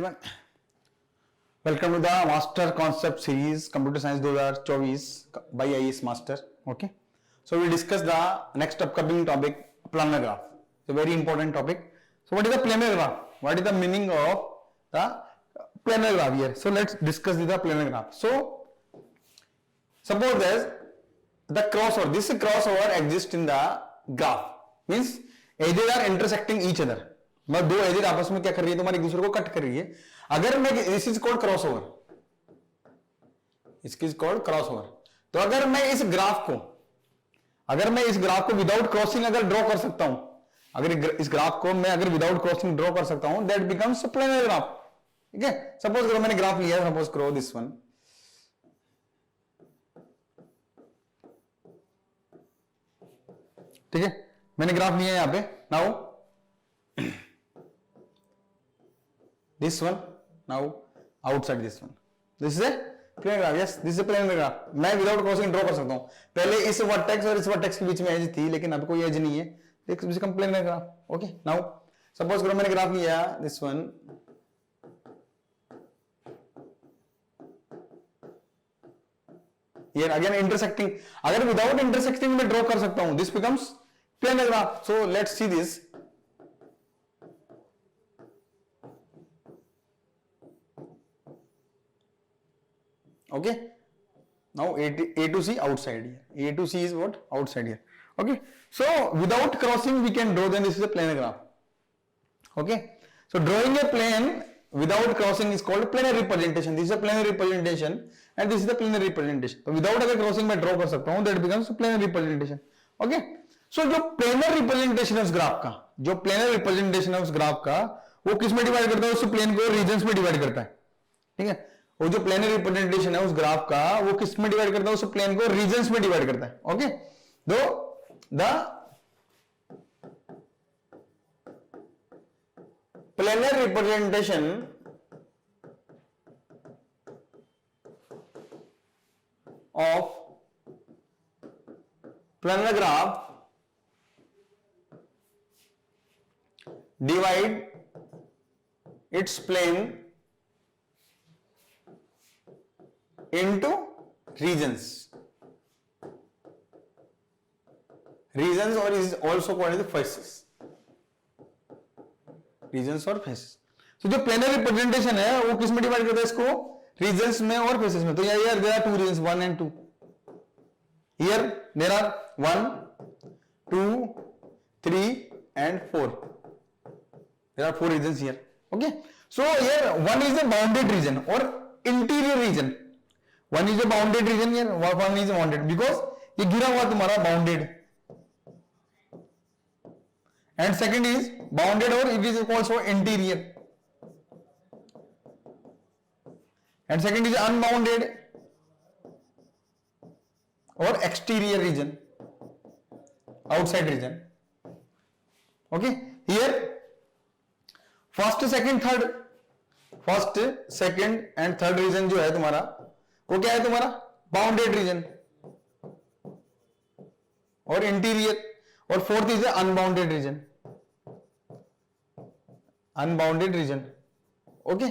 everyone. Welcome to the Master Concept Series Computer Science 2024 by IAS Master. Okay. So we'll discuss the next upcoming topic, planar graph. It's a very important topic. So what is the planar graph? What is the meaning of the planar graph here? So let's discuss the planar graph. So suppose there's the crossover. This crossover exists in the graph. Means edges are intersecting each other. मतलब दो edges आपस में क्या कर रही है, तुम्हारे एक दूसरे को कट कर रही है. अगर मैं दिस इज कॉल्ड क्रॉसओवर, इसकी इज कॉल्ड क्रॉसओवर. तो अगर मैं इस ग्राफ को विदाउट क्रॉसिंग अगर ड्रॉ कर सकता हूं, अगर इस ग्राफ को मैं अगर विदाउट क्रॉसिंग ड्रॉ कर सकता हूं, दैट बिकम्स प्लेनर ग्राफ. ठीक है. सपोज करो मैंने ग्राफ लिया, सपोज करो दिस वन. ठीक है, मैंने ग्राफ लिया है यहां पे. Now this one, now outside this one, this is a planar graph. Yes, this is a planar graph. मैं विदाउट क्रॉसिंग ड्रॉ कर सकता हूं. पहले इस वर्टेक्स और इस वर्टेक्स के बीच में एज थी, लेकिन अब कोई एज नहीं है. This become planar graph. Okay. Now suppose करो मैंने ग्राफ लिया this one. Here again intersecting. अगर विदाउट इंटरसेक्टिंग में ड्रॉ कर सकता हूं, this becomes planar graph. So let's see this. Okay, now A to C outside here. A to C is what? Outside here. Okay, so without crossing we can draw, then this is a planar graph. Okay, so drawing a plane without crossing is called planar representation. This is a planar representation and this is the planar representation. So without अगर crossing मैं draw कर सकता हूँ, that becomes planar representation. Okay, so जो planar representation है उस graph का, जो planar representation है उस ग्राफ का, वो किस में डिवाइड करता है? उस प्लेन को रीजन्स में डिवाइड करता है. ठीक है. वो जो प्लेनर रिप्रेजेंटेशन है उस ग्राफ का, वो किस में डिवाइड करता है? उस प्लेन को रीजन्स में डिवाइड करता है. Okay. The planar representation of planar graph divide its plane into regions or is also called as faces. Regions और faces. So जो planar representation है वो किस में डिवाइड करता है इसको? Regions में और faces में. तो here there are two regions, 1 and 2. Here there are 1, 2, 3 and 4. There are 4 regions here. Okay. So here one is a bounded region or interior region. One is a bounded region here, one is bounded because ये घिरा हुआ तुम्हारा bounded, and second is bounded or it is also interior, and second is unbounded or exterior region, outside region. Okay, here first, second and third region जो है तुम्हारा, वो क्या है तुम्हारा? बाउंडेड रीजन और इंटीरियर. और fourth is unbounded region. Okay.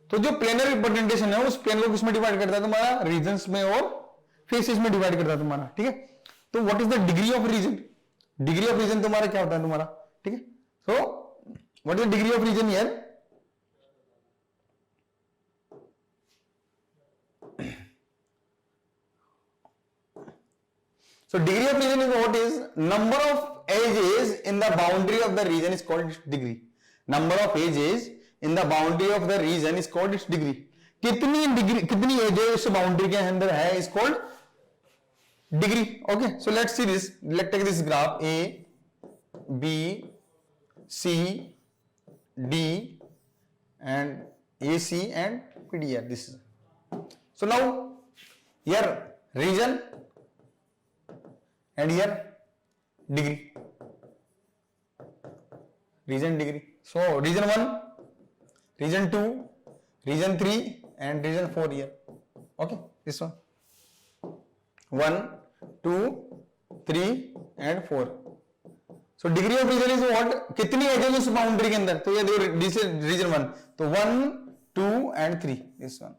तो जो प्लेनर रिप्रेजेंटेशन है उस प्लेन को किसमें डिवाइड करता है तुम्हारा? रीजन्स में और फेसेस में डिवाइड करता है तुम्हारा. ठीक है. तो what is the degree of region? Degree of region तुम्हारा क्या होता है तुम्हारा? ठीक है. So what is the degree of region here? So degree of region is what is number of edges in the boundary of the region is called its degree. Number of edges in the boundary of the region is called its degree. कितनी edges उस boundary के अंदर है is called degree. Okay, so let's see this. Let's take this graph A, B, C, D, and AC and PD here. This is. So now here region. And here degree, region degree. So region 1, region 2, region 3 and region 4 here. Okay, this one. 1, 2, 3 and 4. So degree of region is what, कितनी edges उस boundary के अंदर, तो ये देखो this is reason 1, तो 1 2 and 3 this one,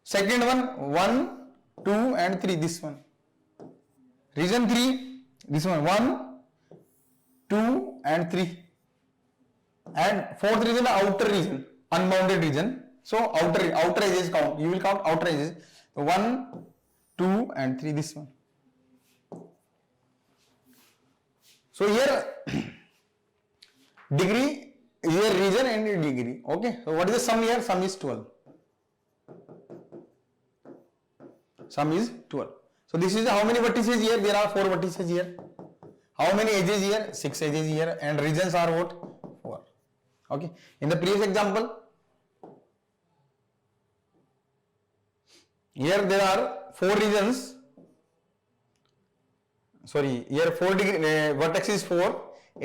second one 1 2 and 3 this one, region 3 this one 1 2 and 3, and fourth region outer region, unbounded region, so outer edges count, you will count outer edges, so 1 2 and 3 this one. So here degree, here region and degree, okay. So what is the sum here? Sum is 12, sum is 12. So this is how many vertices here? There are 4 vertices here. How many edges here? 6 edges here, and regions are what? 4. Okay. In the previous example, here there are 4 regions. Sorry, here 4 degree, vertex is 4,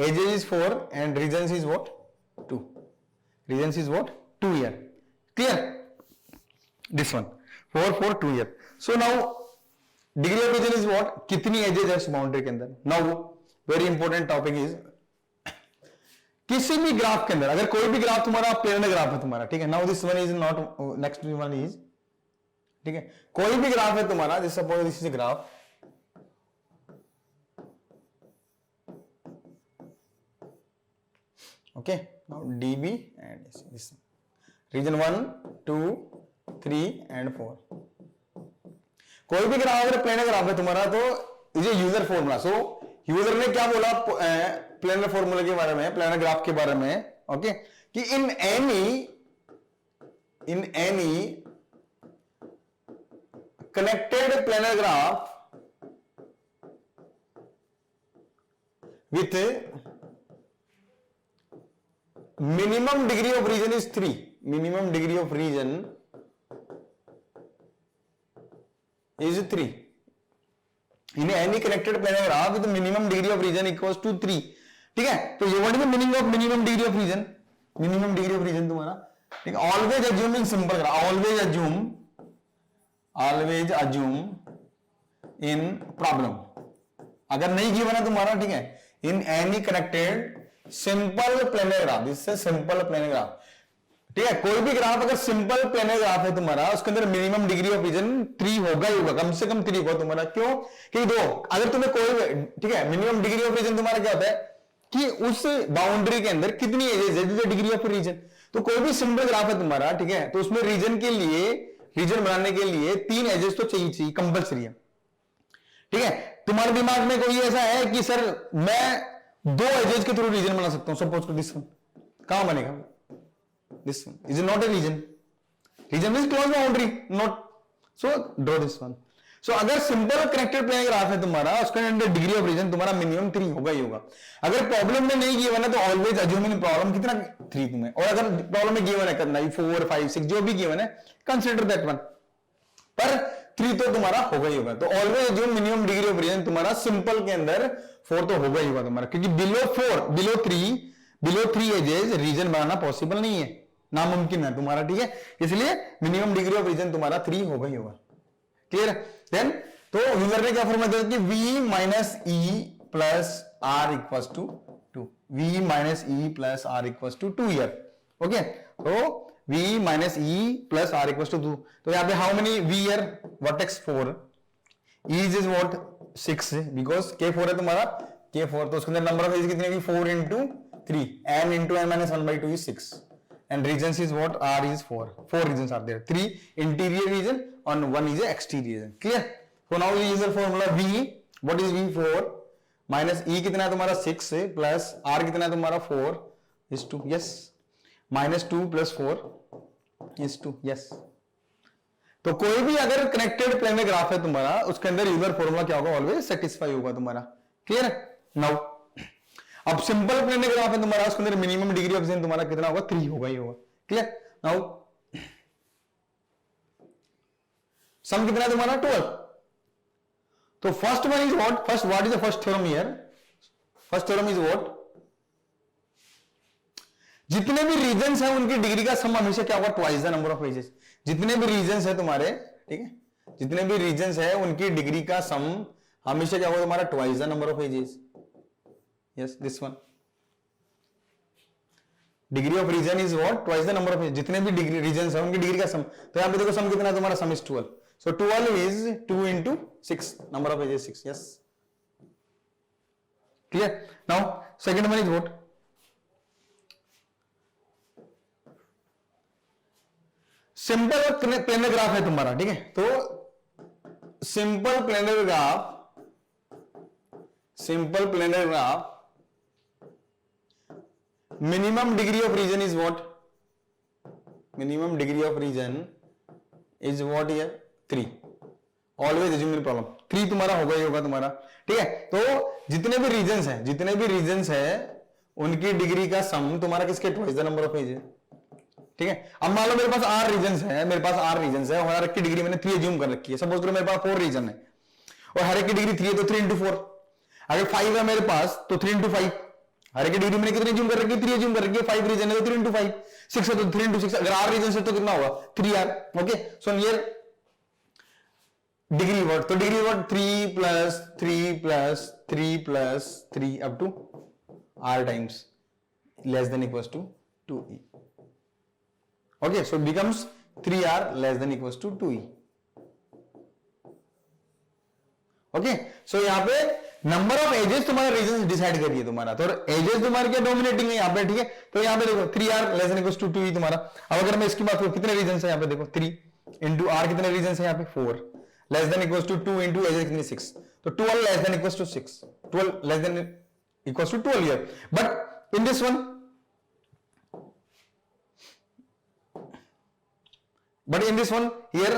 edges is 4, and regions is what? 2. Regions is what? 2 here. Clear? This one 4 4 2 here. So now degree of region is what, कितनी edges है उस boundary के अंदर. Now very important topic is, किसी भी graph के अंदर अगर कोई भी ग्राफ तुम्हारा प्लेनर ग्राफ है तुम्हारा, ठीक है. Now this one is not, next one is, ठीक है, कोई भी ग्राफ है तुम्हारा, जैसे suppose this is graph, okay. Now DB and this region 1 2 3 and 4. कोई भी ग्राफ अगर प्लेनर ग्राफ है तुम्हारा तो is a user formula. So user ने क्या बोला प्लेनर फॉर्मूला के बारे में, प्लेनर ग्राफ के बारे में, ओके, कि in any connected planar graph with minimum degree of region is 3, minimum degree of region is 3 in any connected planar graph with minimum degree of region equals to 3. ठीक है. तो ये what is the meaning of minimum degree of region, minimum degree of region तुम्हारा, ठीक है. Always assume in simple graph, always assume in problem, अगर नहीं given है तुम्हारा, ठीक है, in any connected simple planar graph, this is simple planar graph, ठीक है. कोई भी ग्राफ अगर सिंपल प्लेनर ग्राफ है तुम्हारा, उसके अंदर मिनिमम डिग्री ऑफ रीजन 3 होगा ही होगा, कम से कम 3 होगा तुम्हारा. क्यों? कि दो, अगर तुम्हें कोई, ठीक है, मिनिमम डिग्री ऑफ रीजन तुम्हारा क्या होता है कि उस बाउंड्री के अंदर कितनी एजेस है, डिग्री ऑफ रीजन. तो कोई भी सिंपल ग्राफ है तुम्हारा, ठीक है, तो उसमें रीजन के लिए, रीजन बनाने के लिए 3 एजेस तो चाहिए, कंपल्सरी है, ठीक है. तुम्हारे दिमाग में कोई ऐसा है कि सर मैं 2 एजेस के थ्रू रीजन बना सकता हूं, सपोज कर दिस वन, कहां बनेगा? This one is not a region. Region means closed boundary, not. So draw this one. So अगर सिंपल कनेक्टेड प्लेनर ग्राफ है तुम्हारा, उसके अंदर डिग्री ऑफ रीजन तुम्हारा मिनिमम 3 होगा ही होगा. अगर प्रॉब्लम में नहीं गिवन है तो ऑलवेज अज्यूम इन प्रॉब्लम कितना 3 तुम्हें, और अगर प्रॉब्लम में गिवन है करना 4 5 6 जो भी गिवन है, कंसीडर दैट वन, पर 3 तो तुम्हारा होगा ही होगा. तो always assume minimum degree of region तुम्हारा सिंपल के अंदर 4 तो होगा ही होगा तुम्हारा, क्योंकि बिलो 3 एजेस रीजन बनाना पॉसिबल नहीं है, नामुमकिन है तुम्हारा, ठीक है. इसलिए मिनिमम डिग्री ऑफ रीजन तुम्हारा 3 होगा ही होगा. क्लियर? देन तो यूजर ने क्या फॉर्मूला दिया कि v minus E plus R equals to 2, v minus E plus R equals to 2 here, okay. तो v minus E plus R equals to 2, तो यहां पे how many v here, vertex 4, e is what 6, because k4 है तुम्हारा, k4, तो उसके अंदर number of edges कितनी होगी 4 into 3, n into n minus 1/2 is 6. And regions is what? R is 4. 4 regions are there. 3 interior region and 1 is a exterior region. Clear? So now we use the formula V. What is V? 4 minus E कितना है तुम्हारा 6 plus R कितना है तुम्हारा 4 is 2. Yes. Minus 2 plus 4 is 2. Yes. तो कोई भी अगर कनेक्टेड प्लेनर ग्राफ है तुम्हारा, उसके अंदर यूजर फॉर्मूला क्या होगा? ऑलवेज सेटिस्फाई होगा तुम्हारा. क्लियर? नाउ अब सिंपल प्लेनर ग्राफ है तुम्हारा, उसके अंदर मिनिमम डिग्री ऑफ रीजन तुम्हारा कितना होगा? 3 होगा ही होगा. क्लियर? नाउ सम कितना है तुम्हारा? 12. तो first one is what? First what is the first theorem here? First theorem is what? जितने भी रीजन्स हैं उनकी डिग्री का सम हमेशा क्या होगा? Twice the number of edges. जितने भी रीजन्स है तुम्हारे, ठीक है, जितने भी रीजन्स है उनकी डिग्री का सम हमेशा क्या होगा तुम्हारा? Twice the number of edges. Yes this one. Degree of region is what? Twice the number of, जितने भी डिग्री रीजन है उनकी डिग्री का सम. तो यहां पे देखो सम कितना है तुम्हारा? Sum is 12. सो 12 इज 2 into 6. Number of edges 6. Yes clear. Now second one is what? Simple planar graph है तुम्हारा. ठीक है, तो simple planar graph minimum degree of region is what? Minimum degree of region is what here? 3. Always assume in problem 3 तुम्हारा होगा ही होगा तुम्हारा. ठीक है, तो जितने भी रीजन्स है उनकी डिग्री का सम तुम्हारा किसके twice the number of edge है. ठीक है, अब मान लो मेरे पास आर रीजन्स है और हर एक की डिग्री मैंने 3 एज्यूम कर रखी है. सपोज करो मेरे पास 4 रीजन है और हर एक की डिग्री 3 है, तो 3 into 4. अगर 5 है मेरे पास तो 3 into 5. हर एक डिग्री मैंने कितनी एज्यूम कर रखी है? 3 एज्यूम कर रखी है. 5 रीजन है तो 3 into 5. 6 है तो 3 into 6. अगर आर रीजन है तो कितना होगा? 3R. Okay, so here degree word, तो degree word 3 plus 3 plus 3 plus 3 up to R times less than equals to 2E. Okay, so it becomes 3R less than equals to 2E. Okay, so यहाँ पे number of edges तुम्हारा region decide करिए तुम्हारा. तो edges तुम्हारे क्या dominating है यहाँ पे. ठीक है, तो यहाँ पे देखो 3R less than equals to 2E तुम्हारा. अब अगर मैं इसकी बात करूं कितने रीजन है यहाँ पे देखो 3 into R कितने रीजन है यहाँ पे 4 less than equals to 2 into edges कितनी 6. तो 12 less than equals to 6. 12 less than equals to 12 here. But in this one, here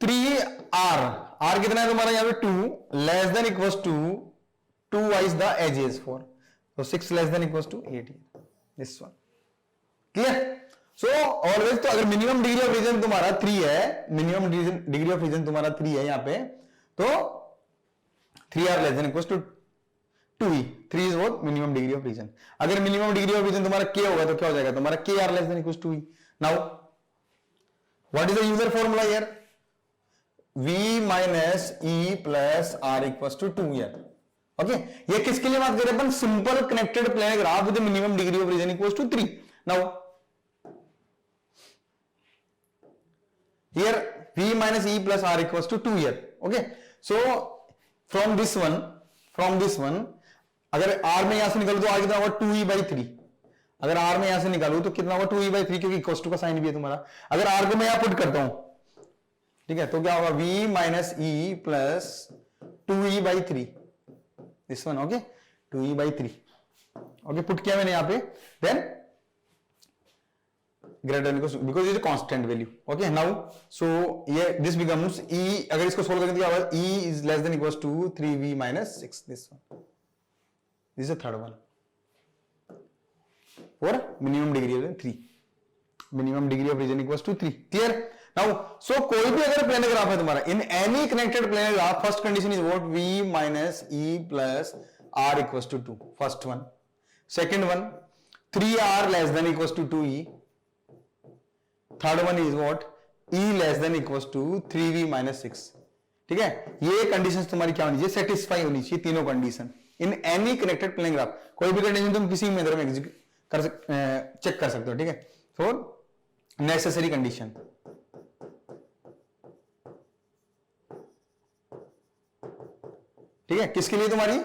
3R, R कितना है तुम्हारा यहाँ पे 2 less than equals to 2 wise the edges 4. तो 6 less than equals to 8. This one clear. So always, तो अगर minimum degree of region तुम्हारा 3 है, यहाँ पे, तो 3R less than equals to 2E. 3 is what? Minimum degree of region. अगर minimum degree of region तुम्हारा K होगा तो क्या हो जाएगा तुम्हारा? KR less than equals to E. Now what is the Euler formula here? V minus E plus R equals to 2 here. Okay, ये किसके लिए बात कर रहे हैं अपन? Simple connected planar graph with minimum degree of region equals to 3. Now here V minus E plus R equals to 2 here. Okay, so from this one अगर R में यहां से निकालू तो R कितना होगा? 2E by 3. अगर R में यहां से निकालू तो कितना होगा? 2E by 3, क्योंकि इक्वल्स टू का साइन भी है तुम्हारा. अगर R को मैं यहां पुट करता हूं, ठीक है, तो क्या होगा? V minus E plus 2E by 3. This one. Okay, 2E by 3. Okay, put किया मैंने यहां पे. Then greater than equal because is constant value. Okay, now so ये दिस बिकम्स E. अगर इसको सोल्व करेंगे तो क्या होगा? E is less than equals to 3V minus 6. This one. This is third one for minimum degree of 3. Minimum degree of region equals to 3. Clear. Now so कोई भी अगर planar graph है तुम्हारा, in any connected planar graph, first condition is what? V minus E plus R equals to 2. First one. Second one 3R less than equals to 2E. Third one is what? E less than equals to 3V minus 6. ठीक है, ये conditions तुम्हारी क्या होनी चाहिए? Satisfy होनी चाहिए तीनों condition in any connected planar graph. कोई भी कंडीशन तुम किसी मेथड में चेक कर सकते हो. ठीक है, फॉर नेसेसरी कंडीशन. ठीक है, किसके लिए? तुम्हारी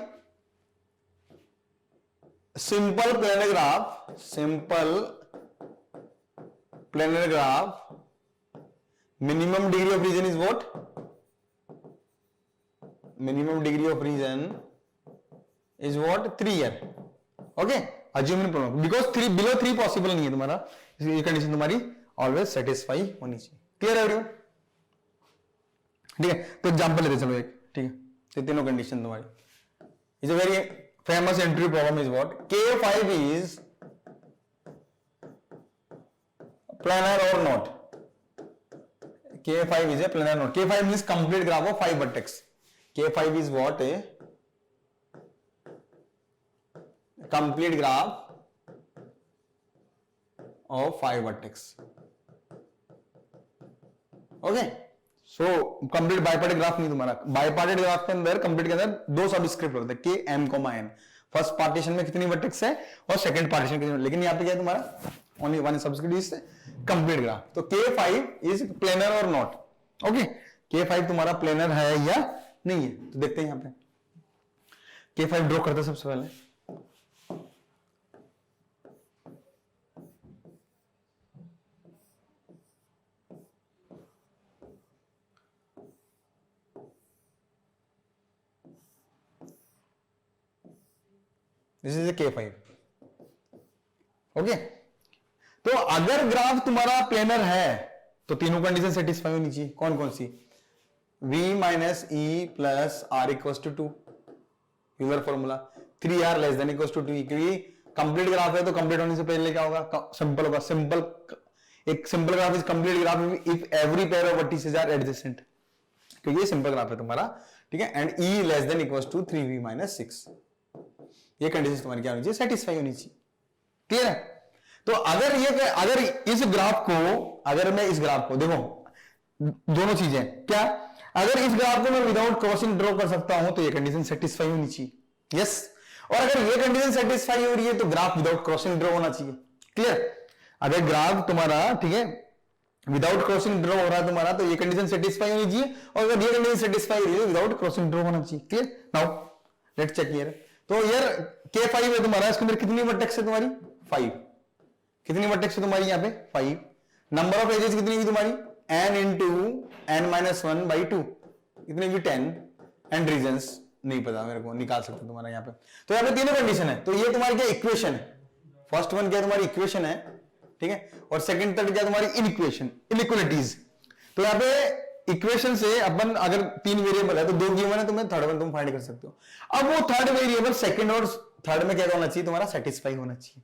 simple planar graph minimum degree of region is what? Minimum degree of region is what? 3 here. Okay, assume problem because 3 below 3 possible नहीं है तुम्हारा. ये कंडीशन तुम्हारी ऑलवेज सेटिस्फाई होनी चाहिए. क्लियर है एवरीवन? ठीक है, तो एग्जांपल लेते चलो एक. ठीक है, ये तीनों कंडीशन तुम्हारी. Is a very famous interview problem is what? K5 is planar or not? K5 is a planar or not? K5 means complete graph of 5 vertex. K5 is what? A complete graph of 5 vertex. Okay, सो complete bipartite graph नहीं तुम्हारा. बाइपार्टेड graph के अंदर complete के अंदर 2 subscript होते हैं, K, M, N. First partition में कितनी वर्टेक्स है और सेकंड पार्टीशन कितनी, लेकिन यहाँ पे क्या है तुम्हारा only one subsequent is complete graph. तो K5 इज प्लेनर और नॉट। ओके, K5 तुम्हारा प्लेनर है या नहीं है, तो देखते हैं यहाँ पे K5 ड्रॉ करते सबसे पहले। This is K5। ओके, तो अगर ग्राफ तुम्हारा प्लेनर है तो तीनों कंडीशन सेटिस्फाई होनी चाहिए। कौन कौन सी? V minus E plus R equal to 2, Euler formula 3r less than equal to 2, क्योंकि कंप्लीट ग्राफ है तो कंप्लीट होने से पहले क्या होगा? सिंपल होगा। एक simple graph is complete graph if every pair of vertices are adjacent, क्योंकि ये सिंपल ग्राफ है तुम्हारा, ठीक है। And E less than equal to 3v minus 6, ये कंडीशन तुम्हारी क्या होनी चाहिए? सेटिस्फाई होनी चाहिए। क्लियर है? तो अगर इस ग्राफ को, अगर मैं इस ग्राफ को देखो, दोनों चीजें क्या, अगर इस ग्राफ को मैं विदाउट क्रॉसिंग ड्रॉ कर सकता हूं तो ये कंडीशन सेटिस्फाई होनी चाहिए। यस, और अगर ये कंडीशन सेटिस्फाई हो रही है तो ग्राफ विदाउट क्रॉसिंग ड्रॉ होना चाहिए। क्लियर? अगर ग्राफ तुम्हारा, ठीक है, विदाउट क्रॉसिंग ड्रॉ हो रहा है तुम्हारा, तो ये कंडीशन सेटिस्फाई होनी चाहिए, और अगर ये कंडीशन सेटिस्फाई हो रही है विदाउट क्रॉसिंग ड्रॉ होना चाहिए। Clear? Now let's check here. तो यार K5 है तुम्हारा, इसके अंदर कितनी वर्टेक्स है तुम्हारी? 5। कितनी वर्टेक्स है तुम्हारी यहाँ पे? 5। नंबर ऑफ एजेस कितनी हुई तुम्हारी? n into n minus 1 by 2, कितनी हुई? 10। एंड रीजंस नहीं पता मेरे को, निकाल सकते तुम्हारा यहाँ पे। तो यहाँ पे तीनों कंडीशन है, तो ये तुम्हारी क्या इक्वेशन है? फर्स्ट वन क्या तुम्हारी इक्वेशन है, ठीक है, और सेकंड थर्ड क्या तुम्हारी इनइक्वेशन, इनइक्वलिटीज। तो यहाँ पे इक्वेशन से अपन अगर 3 वेरिएबल है तो 2 गिवन है, तुम्हें थर्ड वन तुम फाइंड कर सकते हो। अब वो थर्ड वेरिएबल सेकंड और थर्ड में क्या होना चाहिए तुम्हारा? सेटिस्फाई होना चाहिए।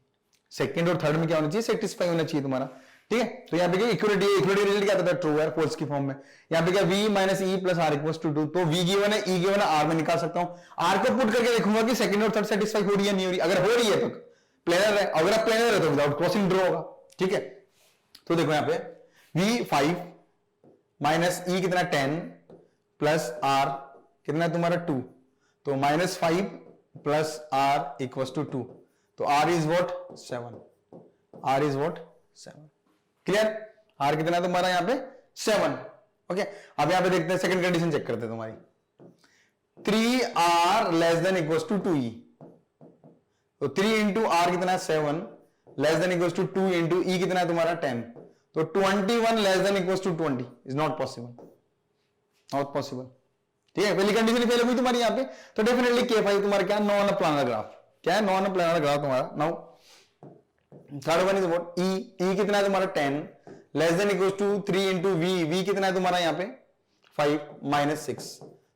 सेकंड और थर्ड में क्या होना चाहिए? सेटिस्फाई होना चाहिए तुम्हारा, ठीक है। तो यहाँ पे क्या इक्वलिटी रिजल्ट क्या आता है? ट्रू है, फॉल्स की फॉर्म में। यहाँ पे क्या v minus E plus R equal to 2, तो v गिवन है, e गिवन है, r में निकाल सकता हूं। r को पुट करके देखूंगा कि सेकंड और थर्ड सेटिस्फाई हो रही है नहीं हो रही। अगर हो रही है तो प्लेनर है, अगर प्लेनर है तो विदाउट क्रॉसिंग ड्रॉ होगा, ठीक है। तो देखो यहाँ पे v5 माइनस ई कितना 10 प्लस आर कितना तुम्हारा 2, तो minus 5 plus R equal to 2, तो R is what 7, R is what 7। Clear? R कितना है तुम्हारा यहाँ पे? 7। ओके, अब यहाँ पे देखते हैं, सेकंड कंडीशन चेक करते हैं तुम्हारी। 3r less than equal to 2e, तो 3 इंटू आर कितना है? 7 less than equal to 2 into E कितना है तुम्हारा? 10, तो 21 less than equal to 20 is not possible, not possible, ठीक है। पहली कंडीशन फेल हुई तुम्हारी यहाँ पे, तो डेफिनेटली K5 तुम्हारा क्या? Non planar graph. क्या है? नॉन प्लानर ग्राफ तुम्हारा। Now third one is what? E कितना है तुम्हारा? 10 less than equal to 3 into V कितना है तुम्हारा यहाँ पे? 5 minus 6,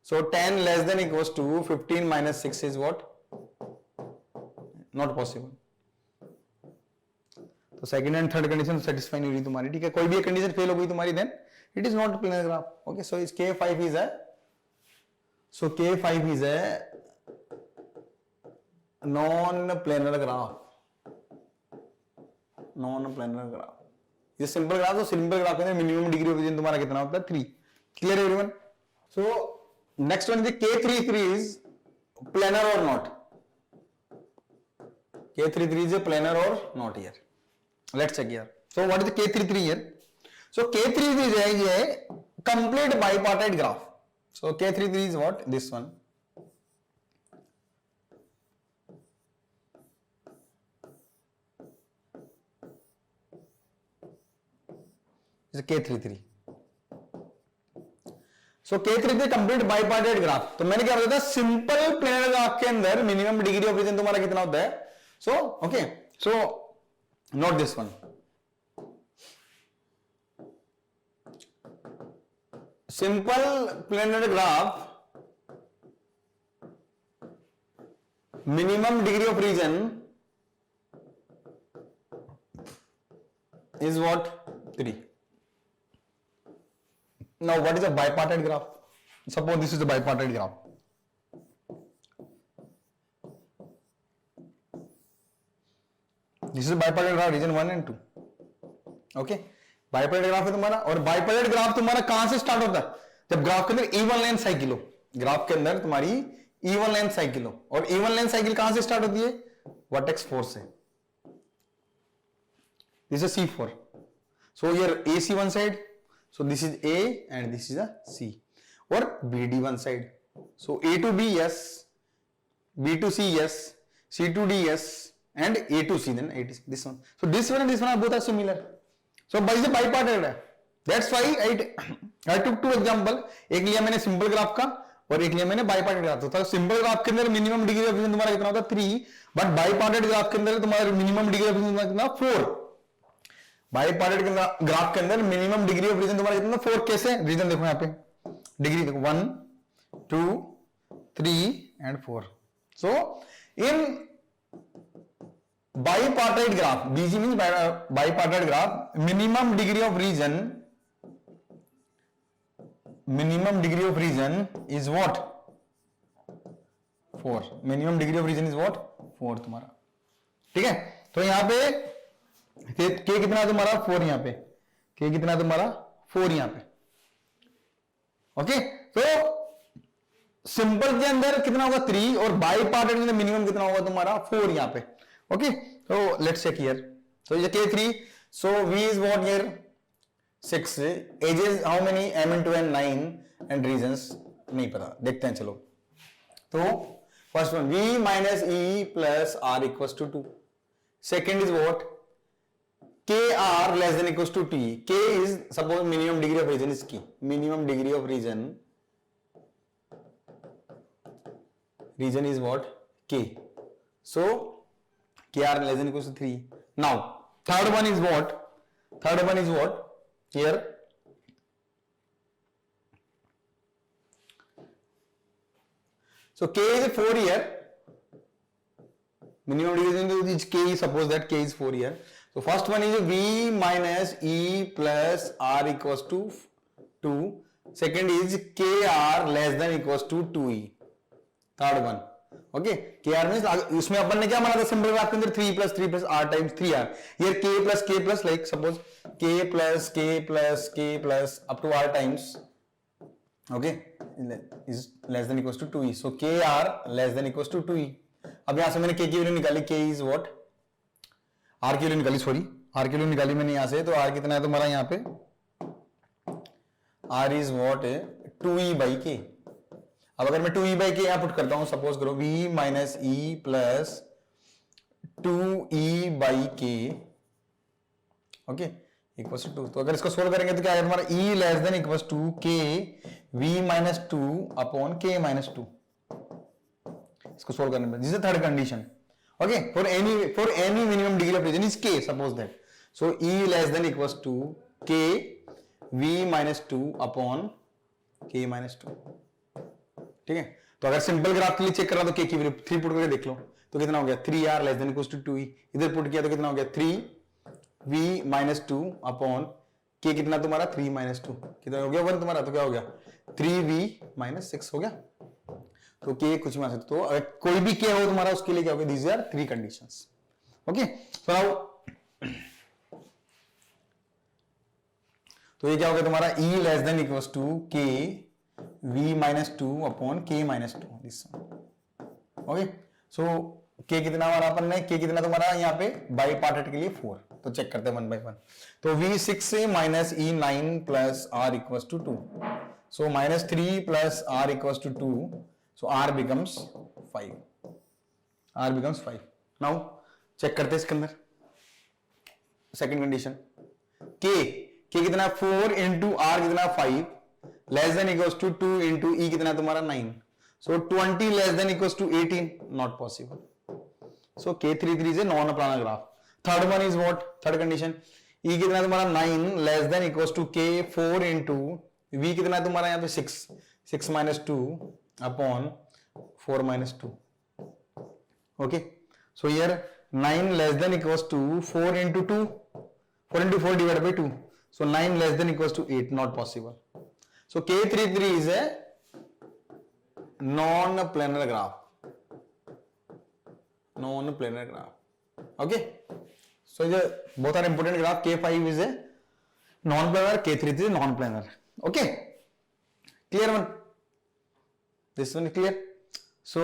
so 10 less than equal to 15 minus 6 is what? Not possible. तो second and third condition satisfy नहीं हुई तुम्हारी, ठीक है। कोई भी एक कंडीशन फेल हो गई तुम्हारी, then it is not planar graph. Okay, so इस K5 is a, so K5 is a non planar graph, non planar graph. ये सिंपल ग्राफ, तो सिंपल ग्राफ के अंदर मिनिमम डिग्री ऑफ फ्रीडम तुम्हारा कितना होता है? 3। Clear everyone? So next one is K33 is planar और not. K33 is a planar or not here? Let's check here. So what is the K33 here? So K33 is a complete bipartite graph. So K33 is what? This one. This is K33. So K33 complete bipartite graph. तो मैंने क्या बताया था? Simple planar graph के अंदर minimum degree of freedom तुम्हारा कितना होता है? So, okay, so not this one. Simple planar graph, minimum degree of region is what? 3. Now, what is a bipartite graph? Suppose this is a bipartite graph. This is bipartite graph region 1 and 2। Okay, bipartite graph है तुम्हारा, और बाइपार्टेट graph तुम्हारा कहां से start होता है? जब graph के अंदर इवन लेंथ साइकिल हो। ग्राफ के अंदर तुम्हारी इवन लेंथ साइकिल हो, और इवन लेंथ साइकिल कहां से स्टार्ट होती है, वर्टेक्स 4 से, this is C4, so here AC one side, so this is A and this is a C, or BD one side, so A to B yes, B to C yes, C to D yes, and A to C, then A to C, this one, so this one and this one are both are similar, so by the bipartite है, that's why I took two example, एक लिया मैंने simple graph का और एक लिया मैंने बाईपार्टेट graph, तो सिंपल ग्राफ के अंदर मिनिमम डिग्री ऑफ फ्रीडम तुम्हारा कितना होता है 3, बट बाईपार्टेट ग्राफ के अंदर तुम्हारा मिनिमम डिग्री ऑफ फ्रीडम कितना 4, बाईपार्टेट ग्राफ के अंदर मिनिमम डिग्री ऑफ रीजन तुम्हारा कितना 4, कैसे रीजन देखो यहाँ पे डिग्री देखो 1 2 3 and 4, so in bipartite graph, BG means bipartite graph, minimum degree of region is what 4, minimum degree of region is what 4 तुम्हारा, ठीक है। तो यहां पे के कितना तुम्हारा 4, यहां पे के कितना तुम्हारा 4 यहां पे, ओके। तो सिंपल के अंदर कितना होगा 3 और बाईपार्टेट के अंदर मिनिमम कितना होगा तुम्हारा 4 यहां पे, ओके। तो लेट्स चेक हियर, so ये K3, so V is what here 6, ages how many M into N 9 and reasons नहीं पता, देखते हैं चलो। तो first one V minus E plus R equals to 2, second is what KR less than equals to T, K is suppose minimum degree of reason is K, minimum degree of reason is what K, so KR less than equals to 3. Now third one is what here, so K is 4 here, minimum degree is K, suppose that K is 4 here, so first one is V minus E plus R equals to 2, second is KR less than equals to 2E, third one, okay. KR means इसमें अपन ने क्या माना था simple graph के अंदर 3 plus R times 3R, here K plus like suppose K plus up to R times, okay, is less than equals to 2E, so KR less than equals to 2E। अब यहां से मैंने K की value निकाली, K is what R की value निकाली, sorry R की value निकाली मैंने यहां से, तो R कितना है तुम्हारा यहां पे R is what 2E by K। अब अगर मैं 2E by K यहां पुट करता हूं, सपोज करो V minus E plus 2E by K, okay, equals to 2, तो अगर इसको सोल्व करेंगे तो क्या आएगा तुम्हारा E less than equals to K V minus 2 upon K minus 2, इसको सोल्व करने में, this is third condition, okay. For any minimum degree of region is K, suppose that, so E less than equals to K V minus 2 upon K minus 2, ठीक है। तो अगर simple graph के लिए check करा तो K की value 3 put करके देख लो, तो कितना हो गया 3R less than equals to 2E, इधर पुट किया तो कितना हो गया 3V minus 2 अपॉन K कितना तुम्हारा 3 minus 2, कितना हो गया 1 तुम्हारा, तो क्या हो गया 3V minus 6 हो गया, तो K कुछ मान सकते, तो अगर कोई भी K हो तुम्हारा उसके लिए क्या होगा, these are 3 conditions, okay. So now तो ये क्या हो गया तुम्हारा E less than equals to K V minus 2 upon K minus 2, this, okay. So K कितना हमारा अपन ने, K कितना तुम्हारा यहाँ पे बाईपार्टेट के लिए 4, तो चेक करते हैं 1 by 1, तो V6 से minus E 9 plus R equals to 2, so minus 3 plus R equals to 2, so R becomes 5, now check करते हैं इसके अंदर सेकंड कंडीशन, K कितना 4 इंटू R कितना 5 less than equals to 2 into E कितना तुम्हारा 9, so 20 less than equals to 18, not possible, so K33 is a non-planar graph. Third one is what? Third condition, E कितना तुम्हारा 9 less than equals to K 4 into V कितना तुम्हारा यहाँ पे 6 minus 2 upon 4 minus 2, okay, so here 9 less than equals to 4 into 2, 4 into 4 divided by 2, so 9 less than equals to 8, not possible, so K33 is a non-planar graph, okay, so both are important graph, K5 is a non-planar, K3 is a non-planar, okay, clear one, this one is clear, So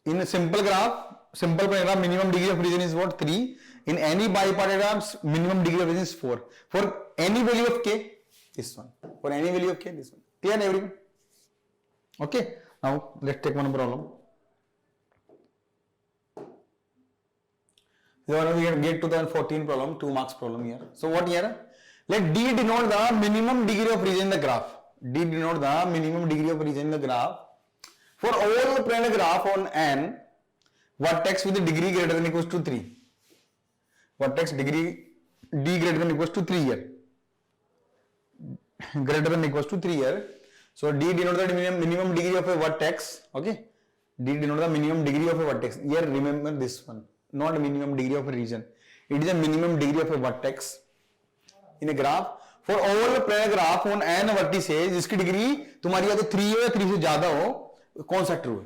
in a simple graph, simple paragraph, minimum degree of region is what? 3. In any bipartite graph, minimum degree of region is 4. For any value of k, this one. For any value of k, this one. Clear everyone? Okay. Now let's take one problem. So we get 2014 problem, 2 marks problem here. So what here? Let D denote the minimum degree of region in the graph. D denote the minimum degree of region in the graph. For all planar graph on n, vertex with degree greater than equals to 3. Vertex degree D greater than equals to 3 here. Greater than equals to 3 here. So D denote the minimum degree of a vertex. Okay. D denote the minimum degree of a vertex. Here remember this one. Not minimum degree of a region. It is a minimum degree of a vertex in a graph. For all planar graph on n vertices, जिसकी degree तुम्हारी या तो 3 हो या 3 से ज्यादा हो, कौन सा ट्रू है?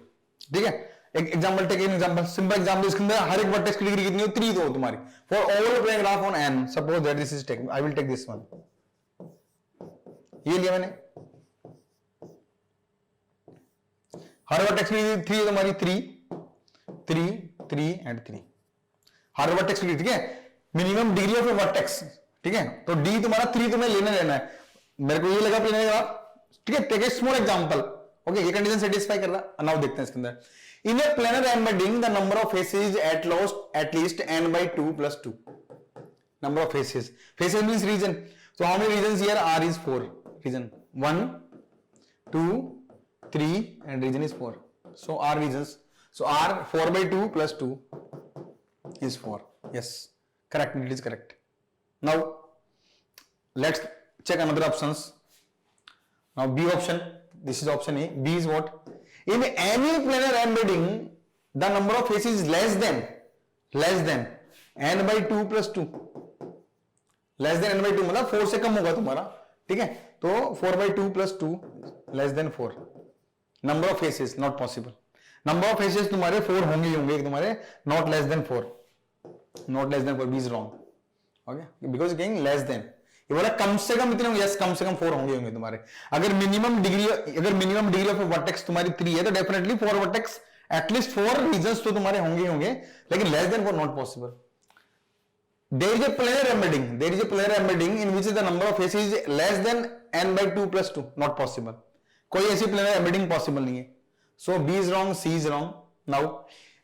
ठीक है? एक example, take an example, simple example, इसके अंदर हर एक वर्टेक्स की डिग्री कितनी हो? 3 हो तुम्हारी. For all plane graph on n, suppose that this is take, I will take this one. ये लिया मैंने. हर वर्टेक्स की डिग्री 3 है तुम्हारी, 3 एंड 3. हर वर्टेक्स की, ठीक है, minimum degree of A vertex. ठीक है, तो डी तुम्हारा 3 तुम्हें लेना है. मेरे को ये लगा प्लेन ग्राफ. ठीक है, take a small example. Okay, ये कंडीशन सेटिस्फाई कर रहा. नाउ देखते हैं इसके अंदर. In a planar embedding the number of faces at least n by 2 plus 2. Number of faces. Faces means region. So how many regions here? R is 4 region. 1, 2, 3 and region is 4. So R regions. So R 4 by 2 plus 2 is 4. Yes, correct. It is correct. Now let's check another options. Now B option. This is option A. B is what? In any planar embedding, the number of faces is less than n by 2 plus 2. Less than n by 2 मतलब 4 से कम होगा तुम्हारा. ठीक है, तो 4 by 2 plus 2 less than 4. Number of faces not possible. Number of faces तुम्हारे 4 होंगे ही होंगे तुम्हारे, not less than 4. Not less than 4. B is wrong. Okay, because again less than. ये बोला कम से कम इतने होंगे. यस, कम से कम 4 होंगे तुम्हारे. अगर मिनिमम डिग्री ऑफ वर्टेक्स तुम्हारी 3 है तो डेफिनेटली 4 वर्टेक्स, एटलीस्ट 4 रीजंस तो तुम्हारे होंगे ही होंगे, लेकिन less than 4 not possible. There is a planar embedding in which the number of faces is less than n by 2 plus 2. Not possible. कोई ऐसी planar embedding possible नहीं है. So B is wrong, C is wrong. Now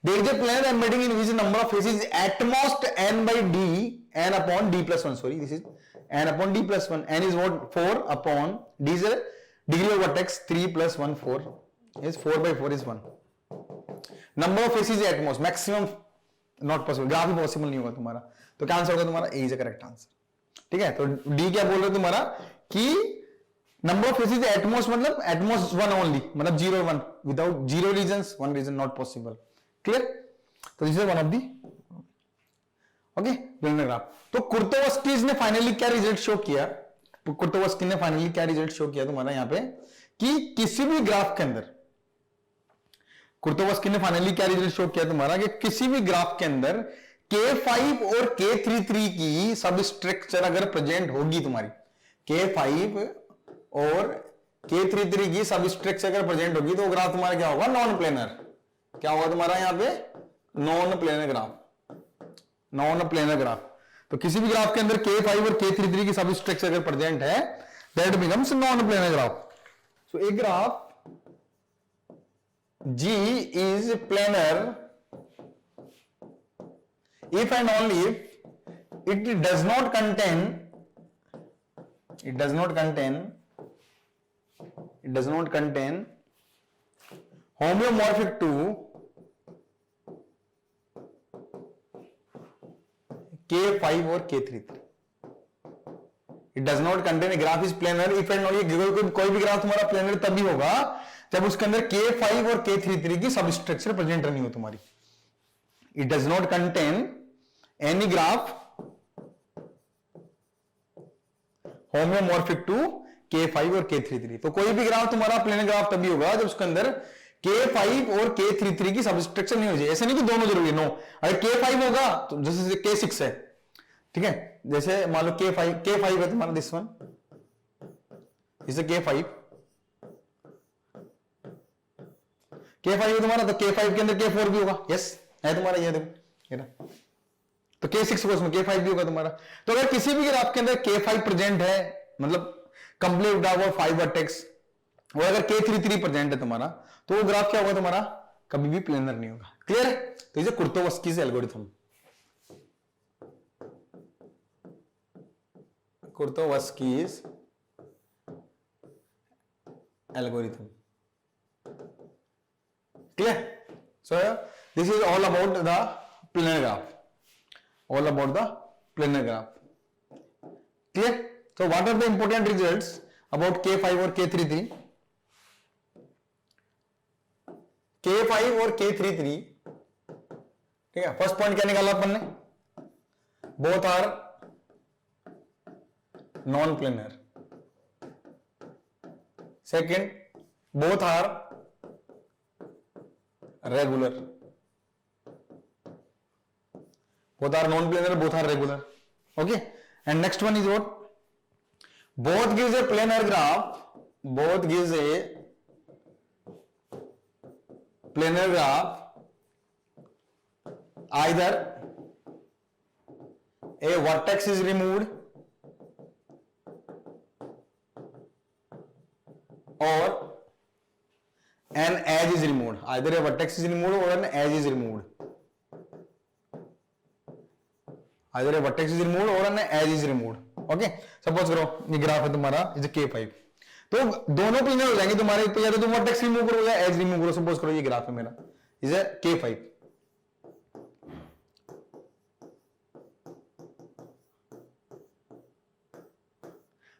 there is a planar embedding in which the number of faces is at most n by d, n upon d plus 1. Sorry, this is n upon d plus 1. N is what? 4 upon d is a degree of vertex. 3 plus 1 4 is 4 by 4 is 1. Number of faces is at most, maximum not possible. Graph भी possible नहीं होगा तुम्हारा. तो क्या answer होगा तुम्हारा? ए is the correct answer. ठीक है, तो डी क्या बोल रहे हो तुम्हारा कि नंबर ऑफ फेसेस एटमोस्ट मतलब एटमोस्ट 1 ओनली, मतलब 0 1 without 0 regions 1 region not possible. Clear? तो this is one of the okay planar graph. तो कुर्तोवस्की ने फाइनली क्या रिजल्ट शो किया? कुर्तोवस्की ने फाइनली क्या रिजल्ट शो किया तुम्हारा यहाँ पे कि किसी भी ग्राफ के अंदर, कुर्तोवस्की ने फाइनली क्या रिजल्ट शो किया तुम्हारा कि किसी भी ग्राफ के अंदर K5 और K33 की सब स्ट्रक्चर अगर प्रेजेंट होगी तुम्हारी, K5 और K33 की सब स्ट्रक्चर अगर प्रेजेंट होगी तो ग्राफ तुम्हारा क्या होगा? Non planar. क्या होगा तुम्हारा यहाँ पे? Non planar graph. Non planar graph. तो किसी भी ग्राफ के अंदर K5 और K33 की सब स्ट्रक्चर अगर प्रेजेंट है, that becomes non planar graph. So a graph G is planar if and only if it does not contain homeomorphic to K5 और K33. It does not contain a graph is planar if and only कोई भी graph तुम्हारा planar तभी होगा जब उसके अंदर K5 और K33 की सब स्ट्रक्चर प्रेजेंट नहीं हो तुम्हारी. It does not contain any graph homeomorphic to K5 और K33. तो कोई भी ग्राफ तुम्हारा प्लेनर ग्राफ तभी होगा जब उसके अंदर K5 और K33 की सब स्ट्रक्चर नहीं हो जाए. ऐसा नहीं कि दोनों जरूरी है, नो. अगर K5 होगा तो जैसे K6 है, ठीक है, जैसे मान लो K5 है तुम्हारा, दिस वन, जैसे K5 K5 है तुम्हारा, तो K5 के अंदर K4 भी होगा, यस है तुम्हारा, ये देखो ये ना, तो K6 होगा उसमें, K5 भी होगा तुम्हारा। तो अगर किसी भी ग्राफ के अंदर K5 प्रेजेंट है, मतलब कंप्लीट ग्राफ और 5 वर्टेक्स, और अगर K33 प्रेजेंट है तुम्हारा, तो वो ग्राफ क्या होगा तुम्हारा, कभी भी प्लेनर नहीं होगा। क्लियर है? तो इसे Kuratowski's algorithm, Kuratowski's algorithm. Clear? So this is all about the planar graph, all about the planar graph. Clear? So what are the important results about K5 और K33? K5 और K33, ठीक है, first point क्या निकाला अपन ने, both are non planar. Second, both are regular, both are non-planar, both are regular. Okay, and next one is what, both gives a planar graph, both gives a planar graph, either a vertex is removed or an edge is removed, either a vertex is removed or an edge is removed, either a vertex is removed or an edge is removed. Okay, suppose करो ये graph है तुम्हारा, is K5, तो दोनों planar हो जाएंगे तुम्हारे, या तो तुम वर्टेक्स रिमूव करो या एज रिमूव करो। सपोज करो ये ग्राफ है मेरा, इज K5,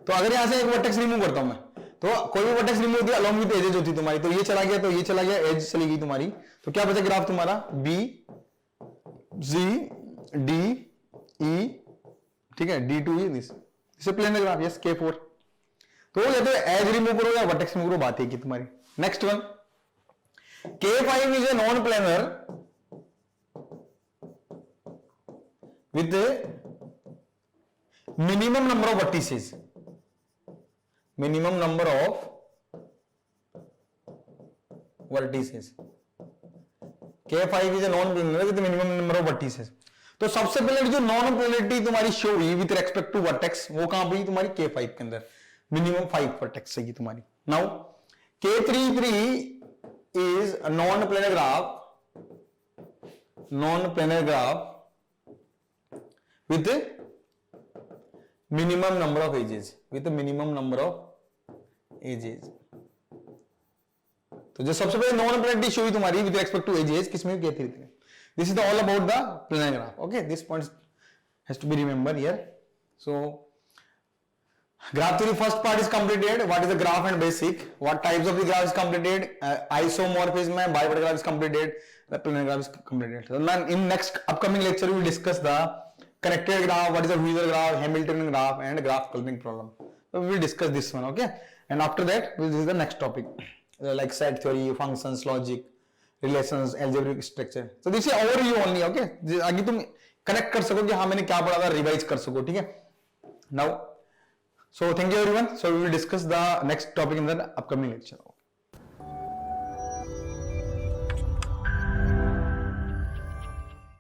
तो अगर यहां से एक वर्टेक्स रिमूव करता हूं मैं, तो कोई भी वर्टेक्स रिमूव किया अलॉन्ग विद एजेस होती तुम्हारी, तो ये चला गया, तो ये चला गया, एज चली गई तुम्हारी, तो क्या बचा ग्राफ तुम्हारा, B C D E, ठीक है, D2E, this planar graph, yes K4। तो या तो एज रिमूव करो या वर्टेक्स रिमूव करो, बात है कि तुम्हारी। Next one, K5 is a non planar with minimum number of vertices, minimum number of vertices. K5 is a non planar with minimum number of vertices. तो सबसे पहले जो नॉन प्लेनरिटी तुम्हारी शो हुई विद रेस्पेक्ट टू वर्टेक्स, वो कहां पर तुम्हारी K5 के अंदर, मिनिमम 5 वर्टेक्स है तुम्हारी। Now K33 is non planar graph, non planar graph with minimum number of edges, with minimum number of edges. तो जो सबसे पहले नॉन प्लेनरिटी शो हुई तुम्हारी विद रेस्पेक्ट टू एजेस, किसमें K33। This is all about the planar graph. Okay, this point has to be remembered here. So, graph theory first part is completed. What is the graph and basic? What types of the graph is completed? Isomorphism and bipedal graph is completed. The planar graph is completed. So, in next upcoming lecture, we will discuss the connected graph. What is the Wheeler graph, Hamiltonian graph, and graph clumping problem. So, we will discuss this one. Okay, and after that, this is the next topic, like set theory, functions, logic, relations, algebraic structure. तो this is overview only, okay, आगे तुम connect कर सको कि हाँ मैंने क्या पढ़ा था, रिवाइज कर सको, ठीक है। Now so thank you everyone, so we will discuss the next topic in the upcoming lecture.